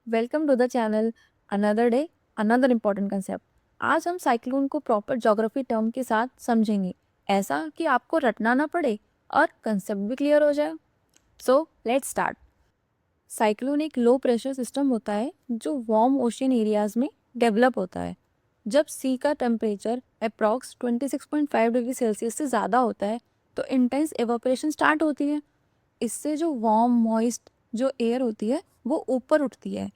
Welcome to the channel. Another day, another important concept. आज हम cyclone को proper geography term के साथ समझेंगे, ऐसा कि आपको रटना ना पड़े और कंसेप्ट भी क्लियर हो जाए। So let's start. साइक्लोन एक लो प्रेशर सिस्टम होता है जो वार्म ओशियन एरियाज में डेवलप होता है। जब सी का टेम्परेचर अप्रॉक्स 26.5 डिग्री सेल्सियस से ज़्यादा होता है तो इंटेंस एवापोरेशन स्टार्ट होती है। इससे जो वार्म मॉइस्ट जो एयर होती है वो ऊपर उठती है।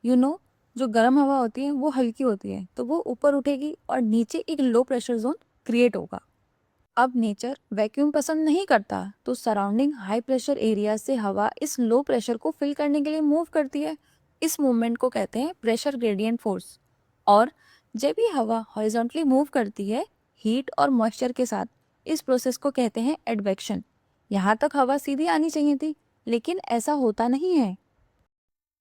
जो गर्म हवा होती है वो हल्की होती है तो वो ऊपर उठेगी और नीचे एक लो प्रेशर जोन क्रिएट होगा। अब नेचर वैक्यूम पसंद नहीं करता तो सराउंडिंग हाई प्रेशर एरिया से हवा इस लो प्रेशर को फिल करने के लिए मूव करती है। इस मूवमेंट को कहते हैं प्रेशर ग्रेडियंट फोर्स। और जब भी हवा हॉरिजॉन्टली मूव करती है हीट और मॉइस्चर के साथ, इस प्रोसेस को कहते हैं एडवेक्शन। यहाँ तक हवा सीधी आनी चाहिए थी लेकिन ऐसा होता नहीं है।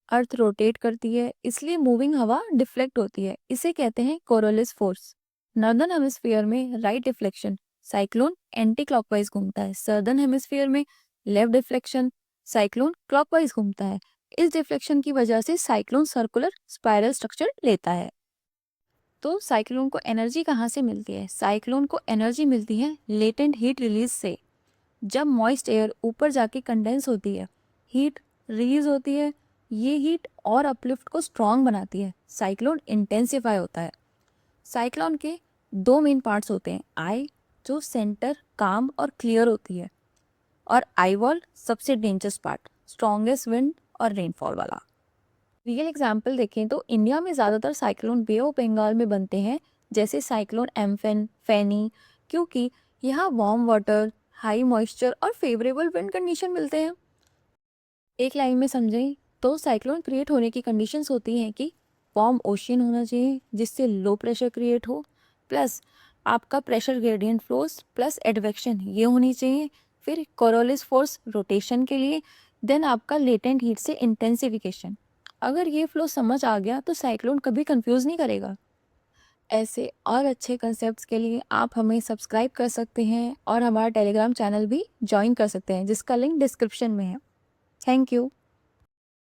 अर्थ रोटेट करती है इसलिए मूविंग हवा डिफ्लेक्ट होती है, इसे कहते हैं कोरोलिस फोर्स। नॉर्दर्न हेमिस्फीयर में right deflection cyclone anti clockwise घूमता है। सदर्न हेमिस्फीयर में लेफ्ट डिफ्लेक्शन साइक्लोन क्लॉकवाइज घूमता है। इस डिफ्लेक्शन की वजह से साइक्लोन सर्कुलर स्पाइरल स्ट्रक्चर लेता है। तो साइक्लोन को एनर्जी कहाँ से मिलती है? साइक्लोन को एनर्जी मिलती है लेटेंट हीट रिलीज से। जब मॉइस्ट एयर ऊपर जाके कंडेंस होती है, हीट रिलीज होती है। ये हीट और अपलिफ्ट को स्ट्रॉन्ग बनाती है, साइक्लोन इंटेंसिफाई होता है। साइक्लोन के दो मेन पार्ट्स होते हैं, आई जो सेंटर काम और क्लियर होती है, और आई वॉल सबसे डेंजरस पार्ट, स्ट्रॉन्गेस्ट विंड और रेनफॉल वाला। रियल एग्जाम्पल देखें तो इंडिया में ज़्यादातर साइक्लोन बे ऑफ बंगाल में बनते हैं, जैसे साइक्लोन एम्फेन, फैनी, क्योंकि यहाँ वार्म वाटर, हाई मॉइस्चर और फेवरेबल विंड कंडीशन मिलते हैं। एक लाइन में समझें तो साइक्लोन क्रिएट होने की कंडीशंस होती हैं कि वार्म ओशियन होना चाहिए जिससे लो प्रेशर क्रिएट हो, प्लस आपका pressure gradient flows plus advection ये होनी चाहिए। फिर कोरोलिस फोर्स रोटेशन के लिए, देन आपका लेटेंट हीट से इंटेंसिफिकेशन। अगर ये फ्लो समझ आ गया तो साइक्लोन कभी कंफ्यूज नहीं करेगा। ऐसे और अच्छे कंसेप्ट्स के लिए आप हमें सब्सक्राइब कर सकते हैं और हमारा टेलीग्राम चैनल भी ज्वाइन कर सकते हैं जिसका लिंक डिस्क्रिप्शन में है। Thank you.